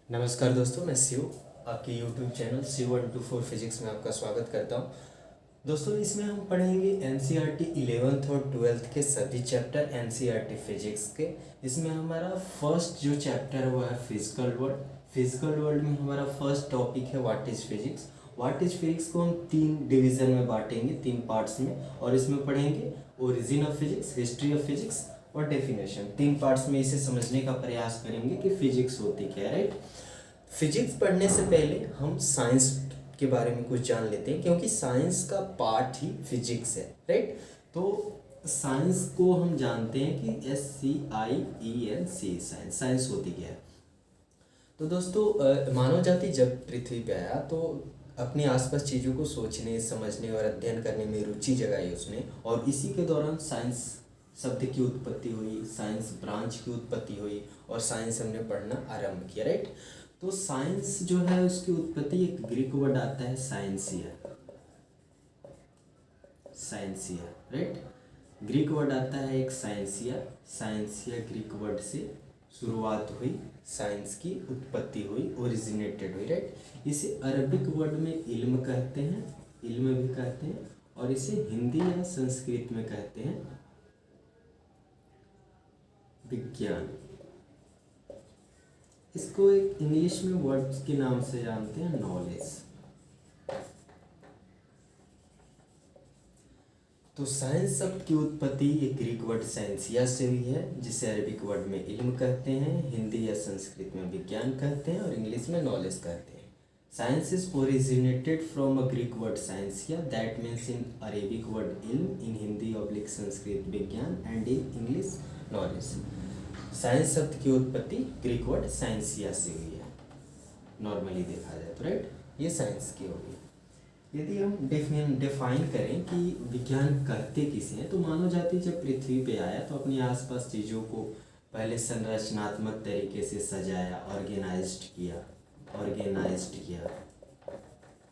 नमस्कार दोस्तों, मैं शिव आपके YouTube चैनल शिव124 फिजिक्स में आपका स्वागत करता हूं। दोस्तों, इसमें हम पढ़ेंगे NCERT 11th और 12th के सभी चैप्टर NCERT फिजिक्स के। इसमें हमारा फर्स्ट जो चैप्टर है वो है फिजिकल वर्ल्ड। फिजिकल वर्ल्ड में हमारा फर्स्ट टॉपिक है what is physics. What is physics को हम 3 डिवीज़न में बांटेंगे, 3 पार्ट्स में, और इसमें पढ़ेंगे origin of physics, history of physics और डेफिनेशन। 3 पार्ट्स में इसे समझने का प्रयास करेंगे कि फिजिक्स होती क्या है, राइट। फिजिक्स पढ़ने से पहले हम साइंस के बारे में कुछ जान लेते हैं, क्योंकि साइंस का पार्ट ही फिजिक्स है, राइट। तो साइंस को हम जानते हैं कि SCIENC, साइंस होती क्या है। तो दोस्तों, मानव जाति जब पृथ्वी पे आया तो अपने आसपास चीज़ों को सोचने, समझने और अध्ययन करने में रुचि जगाई उसने, और इसी के दौरान साइंस शब्द की उत्पत्ति हुई, साइंस ब्रांच की उत्पत्ति हुई और साइंस हमने पढ़ना आरंभ किया, राइट। तो साइंस जो है उसकी उत्पत्ति एक ग्रीक वर्ड आता है scientia, scientia, right. Greek word आता है एक साइंसिया, साइंसिया ग्रीक वर्ड से शुरुआत हुई, साइंस की उत्पत्ति हुई, ओरिजिनेटेड हुई, राइट। इसे अरबिक वर्ड में इल्म कहते हैं, इल्म भी कहते हैं, और इसे हिंदी या संस्कृत में कहते हैं विज्ञान। इसको एक इंग्लिश में वर्ड के नाम से जानते हैं नॉलेज। तो साइंस शब्द की उत्पत्ति एक ग्रीक वर्ड साइंसिया से हुई है, जिसे अरबिक वर्ड में इल्म कहते हैं, हिंदी या संस्कृत में विज्ञान कहते हैं और इंग्लिश में नॉलेज कहते हैं। Science is originated from a Greek word scientia that means in Arabic word इल्म, इन हिंदी ऑब्लिक संस्कृत विज्ञान and in English knowledge. Science शब्द की उत्पत्ति ग्रीक वर्ड साइंसिया से हुई है, नॉर्मली देखा जाए तो, राइट। ये साइंस की होगी। यदि हम डिफाइन करें कि विज्ञान कहते किसे हैं, तो मानव जाति जब पृथ्वी पे आया तो अपने आसपास चीज़ों को पहले संरचनात्मक तरीके से सजाया, ऑर्गेनाइज्ड किया,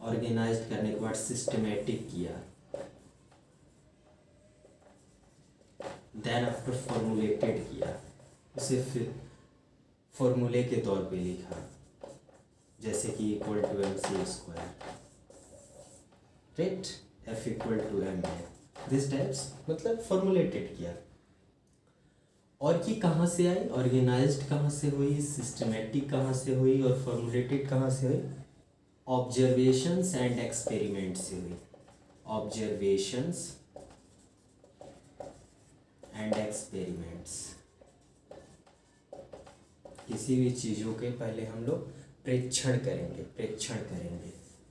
ऑर्गेनाइज्ड करने के बाद सिस्टमेटिक किया, देन आफ्टर फॉर्मुलेटेड किया, उसे फिर फॉर्मूले के तौर पे लिखा, जैसे कि equal to MC², right, F equal to M है, दिस टाइप्स, मतलब फॉर्मुलेटेड किया। और ये कहाँ से आई, ऑर्गेनाइज्ड कहाँ से हुई, सिस्टमेटिक कहाँ से हुई और फॉर्मुलेटेड कहाँ से हुई? ऑब्जर्वेशंस एंड एक्सपेरिमेंट से हुई, ऑब्जर्वेशंस एंड एक्सपेरिमेंट्स। किसी भी चीज़ों के पहले हम लोग प्रेक्षण करेंगे,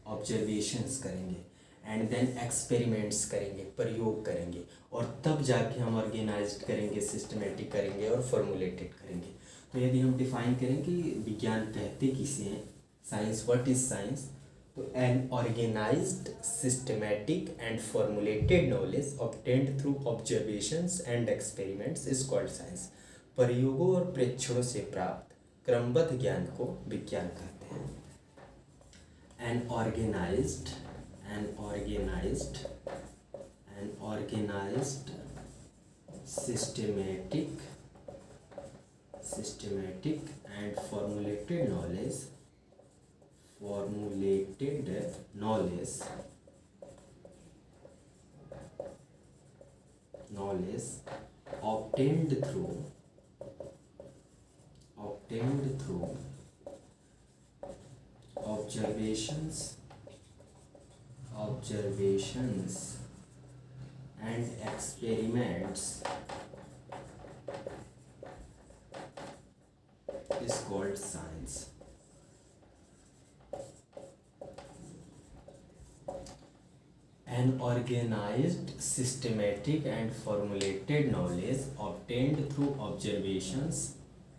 ऑब्जर्वेशंस करेंगे, एंड देन एक्सपेरिमेंट्स करेंगे, प्रयोग करेंगे, और तब जाके हम ऑर्गेनाइज्ड करेंगे, सिस्टमेटिक करेंगे और फॉर्मुलेटेड करेंगे। तो यदि हम डिफाइन करें कि विज्ञान कहते किसे हैं, साइंस, व्हाट इज साइंस, तो an organised, systematic and formulated knowledge obtained through observations and experiments is called science. प्रयोगों और प्रेक्षणों से प्राप्त क्रमबद्ध ज्ञान को विज्ञान कहते हैं। An organised, systematic and formulated knowledge obtained through observations and experiments is called science. An organized, systematic and formulated knowledge obtained through observations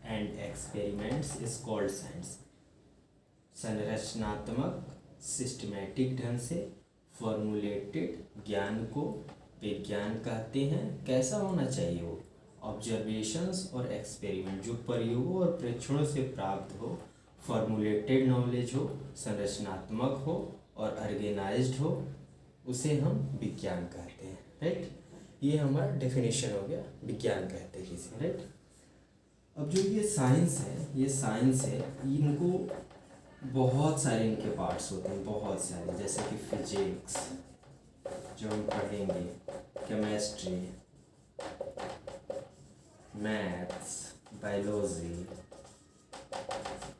and experiments is called science. संरचनात्मक, सिस्टमैटिक ढंग से फॉर्मुलेटेड ज्ञान को विज्ञान कहते हैं। कैसा होना चाहिए वो? ऑब्जर्वेशंस और एक्सपेरिमेंट, जो प्रयोगों और प्रेक्षणों से प्राप्त हो, फॉर्मुलेटेड नॉलेज हो, संरचनात्मक हो और ऑर्गेनाइज्ड हो, उसे हम विज्ञान कहते हैं, राइट। ये हमारा डेफिनेशन हो गया, विज्ञान कहते हैं किसे, राइट। अब जो ये साइंस है इनको बहुत सारे इनके पार्ट्स होते हैं, बहुत सारे, जैसे कि फिजिक्स जो हम पढ़ेंगे, chemistry, maths, biology,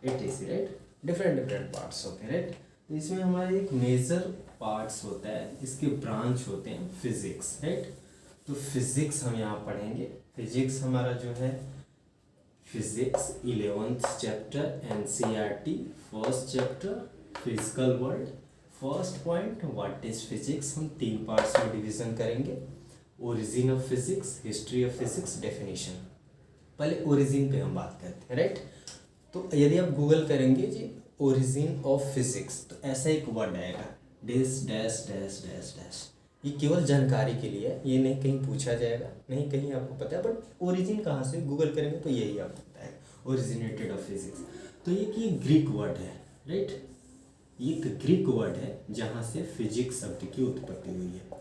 it right, different parts होते हैं राइट। तो इसमें हमारे एक मेजर पार्ट्स होता है, इसके ब्रांच होते हैं फिजिक्स राइट। तो फिजिक्स हम यहाँ पढ़ेंगे। फिजिक्स हमारा जो है physics 11th chapter NCERT, first chapter physical world. First point what is physics, हम 3 पार्ट्स में डिवीजन करेंगे, origin of physics, history of physics, definition. पहले ओरिजिन पे हम बात करते हैं राइट। तो यदि आप गूगल करेंगे जी ओरिजिन ऑफ फिजिक्स तो ऐसा एक वर्ड आएगा, dash dash dash dash dash. ये केवल जानकारी के लिए है, ये नहीं कहीं पूछा जाएगा, नहीं कहीं आपको पता है, बट ओरिजिन कहाँ से गूगल करेंगे तो यही आपको पता है, ओरिजिनेटेड ऑफ फिजिक्स। तो ये ग्रीक वर्ड है राइट, ये एक ग्रीक वर्ड है जहाँ से फिजिक्स शब्द की उत्पत्ति हुई है,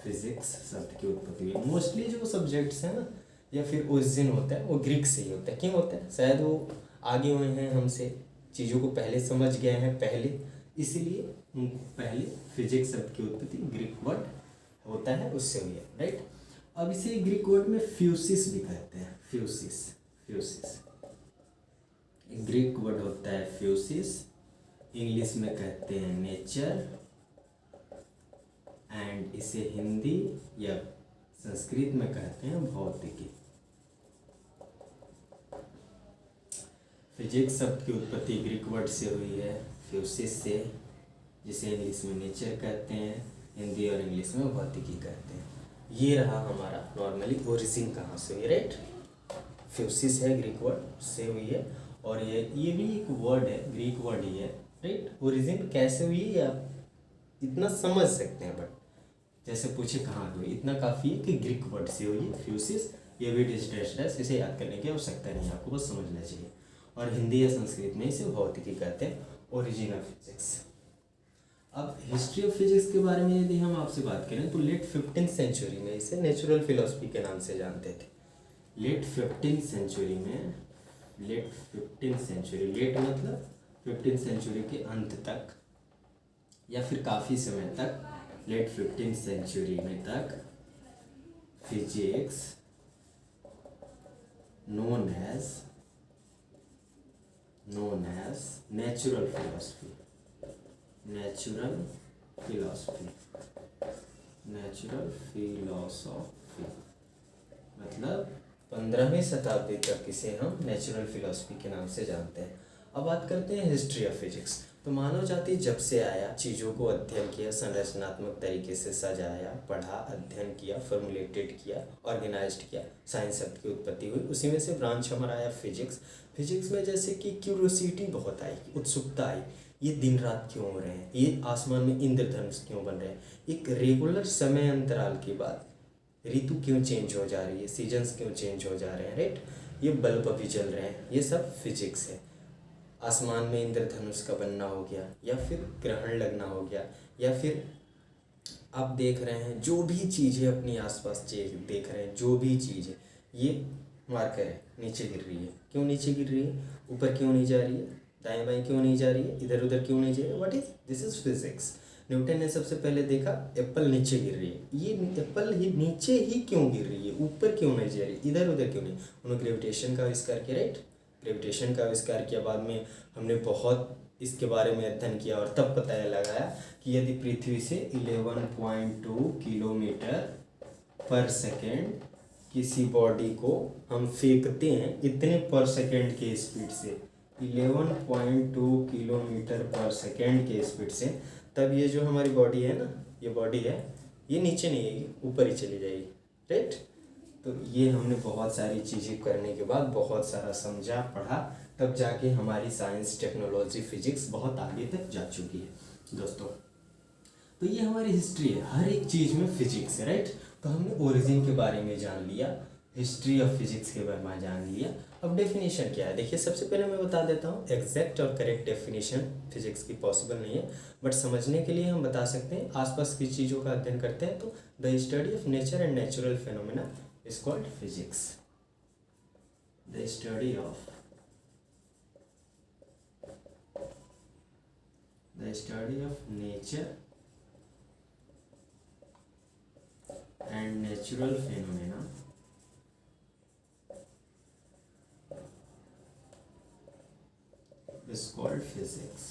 फिजिक्स शब्द की उत्पत्ति हुई है। मोस्टली जो सब्जेक्ट्स हैं ना या फिर ओरिजिन होता है वो ग्रीक से ही होता है। क्यों होता है, शायद वो आगे हुए हैं हमसे, चीज़ों को पहले समझ गए हैं पहले, इसीलिए उनको पहले फिजिक्स शब्द की उत्पत्ति ग्रीक वर्ड होता है उससे हुई है राइट। अब इसे ग्रीक वर्ड में फ्यूसिस भी कहते हैं, फ्यूसिस ग्रीक वर्ड होता है फ्यूसिस, इंग्लिश में कहते हैं नेचर, एंड इसे हिंदी या संस्कृत में कहते हैं भौतिकी। फिजिक्स शब्द की उत्पत्ति ग्रीक वर्ड से हुई है, फ्यूसिस से, जिसे इंग्लिश में नेचर कहते हैं, हिंदी और इंग्लिश में भौतिकी कहते हैं। ये रहा हमारा नॉर्मली ओरिजिन कहाँ से हुई राइट, फ्यूसिस है ग्रीक वर्ड से हुई है, और ये भी एक वर्ड है, ग्रीक वर्ड ही है राइट। ओरिजिन कैसे हुई है आप इतना समझ सकते हैं, बट जैसे पूछे कहाँ हुई, इतना काफ़ी है कि ग्रीक वर्ड से हुई है फ्यूसिस। ये भी डैश इसे याद करने की आवश्यकता नहीं है, आपको बस समझना चाहिए। और हिंदी या संस्कृत में इसे भौतिकी कहते हैं, ओरिजिन ऑफ फिजिक्स। अब हिस्ट्री ऑफ फिजिक्स के बारे में यदि हम आपसे बात करें तो लेट 15th सेंचुरी में इसे नेचुरल फिलॉसफी के नाम से जानते थे। लेट 15th सेंचुरी में, लेट 15th सेंचुरी, लेट मतलब 15th सेंचुरी के अंत तक या फिर काफ़ी समय तक, लेट 15th सेंचुरी में तक physics known as natural philosophy मतलब 15वीं शताब्दी तक इसे हम नेचुरल फिलॉसफी के नाम से जानते हैं। अब बात करते हैं हिस्ट्री ऑफ फिजिक्स। तो मानव जाति जब से आया, चीज़ों को अध्ययन किया, संरचनात्मक तरीके से सजाया, पढ़ा, अध्ययन किया, फॉर्मुलेटेड किया, ऑर्गेनाइज्ड किया, साइंस शब्द की उत्पत्ति हुई। उसी में से ब्रांच हमारा आया फिजिक्स। फिजिक्स में जैसे कि क्यूरियोसिटी बहुत आई, उत्सुकता आई, ये दिन रात क्यों हो रहे हैं, ये आसमान में इंद्रधनुष क्यों बन रहे हैं, एक रेगुलर समय अंतराल के बाद ऋतु क्यों चेंज हो जा रही है, सीजन्स क्यों चेंज हो जा रहे हैं राइट, ये बल्ब अभी जल रहे हैं, ये सब फिजिक्स है। आसमान में इंद्रधनुष का बनना हो गया, या फिर ग्रहण लगना हो गया, या फिर आप देख रहे हैं जो भी चीज़ें अपनी आसपास देख रहे हैं, जो भी चीज़ें, ये मार्कर है, नीचे गिर रही है, क्यों नीचे गिर रही है, ऊपर क्यों नहीं जा रही है, दाएं बाएं क्यों नहीं जा रही है, इधर उधर क्यों नहीं जा रही है, what is this is physics. Newton ने सबसे पहले देखा एप्पल नीचे गिर रही है, ये एप्पल ही नीचे ही क्यों गिर रही है, ऊपर क्यों नहीं जा रही, इधर उधर क्यों नहीं। उन्होंने ग्रेविटेशन का आविष्कार किया राइट, ग्रेविटेशन का आविष्कार किया। बाद में हमने बहुत इसके बारे में अध्ययन किया और तब पता लगाया कि यदि पृथ्वी से 11.2 किलोमीटर पर सेकेंड किसी बॉडी को हम फेंकते हैं इतने पर सेकेंड के स्पीड से, 11.2 किलोमीटर पर सेकेंड के स्पीड से, तब ये जो हमारी बॉडी है ना, ये बॉडी है, ये नीचे नहीं आएगी, ऊपर ही चली जाएगी राइट। तो ये हमने बहुत सारी चीज़ें करने के बाद बहुत सारा समझा, पढ़ा, तब जाके हमारी साइंस, टेक्नोलॉजी, फिजिक्स बहुत आगे तक जा चुकी है दोस्तों। तो ये हमारी हिस्ट्री है, हर एक चीज़ में फिजिक्स है राइट। तो हमने ओरिजिन के बारे में जान लिया, हिस्ट्री ऑफ फिजिक्स के बारे में जान लिया। अब डेफिनेशन क्या है, देखिए सबसे पहले मैं बता देता हूँ, एग्जैक्ट और करेक्ट डेफिनेशन फिजिक्स की पॉसिबल नहीं है, बट समझने के लिए हम बता सकते हैं। आसपास की चीज़ों का अध्ययन करते हैं तो the study of nature and natural phenomena is called physics. The study of nature and natural phenomena is called physics.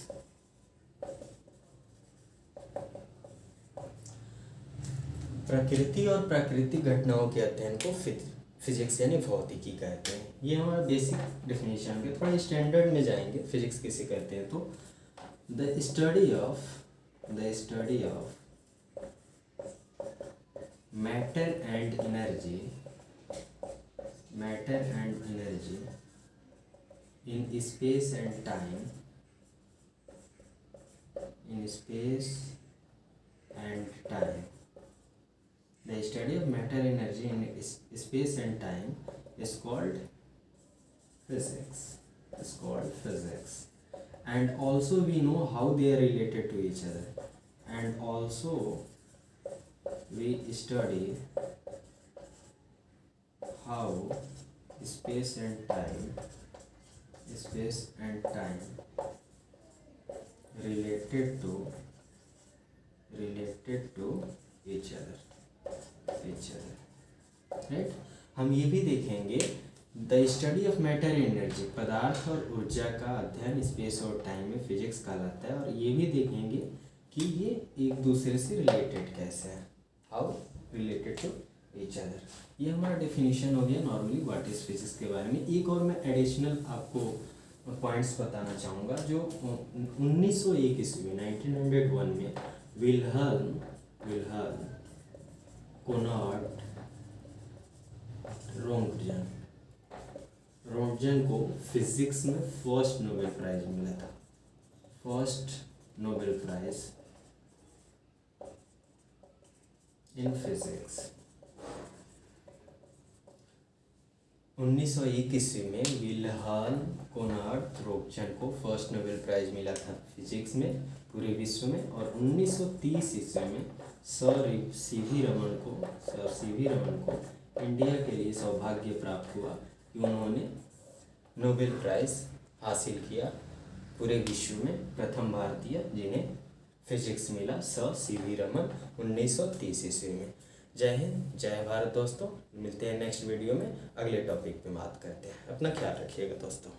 प्रकृति और प्राकृतिक घटनाओं के अध्ययन को फिजिक्स यानी भौतिकी कहते हैं। ये हमारा बेसिक डेफिनेशन है। थोड़ा स्टैंडर्ड में जाएंगे फिजिक्स किसे कहते हैं तो the study of matter and energy in space and time, the study of matter energy in space and time is called physics. And also we know how they are related to each other, and also we study how space and time related to each other, right? हम ये भी देखेंगे the study of matter energy, पदार्थ और ऊर्जा का अध्ययन space और टाइम में फिजिक्स कहलाता है। और ये भी देखेंगे कि ये एक दूसरे से रिलेटेड कैसे है, how related to each other. ये हमारा डेफिनेशन हो गया नॉर्मली व्हाट इज फिजिक्स के बारे में। एक और मैं एडिशनल आपको पॉइंट्स बताना चाहूँगा। जो 1901 ईस्वी 1901 में विल्हेल्म कोनराड रोंटगेन को फिजिक्स में फर्स्ट नोबेल प्राइज मिला था। First Nobel prize in physics 1901 ईस्वी में विल्हेल्म कोनराड रोंटगेन को फर्स्ट नोबेल प्राइज मिला था फिजिक्स में पूरे विश्व में। और 1930 ईस्वी में सर सीवी रमन को इंडिया के लिए सौभाग्य प्राप्त हुआ कि उन्होंने नोबेल प्राइज हासिल किया पूरे विश्व में, प्रथम भारतीय जिन्हें फिजिक्स मिला सर सीवी रमन 1930 ईस्वी में। जय हिंद, जय भारत दोस्तों। मिलते हैं नेक्स्ट वीडियो में, अगले टॉपिक पे बात करते हैं। अपना ख्याल रखिएगा दोस्तों।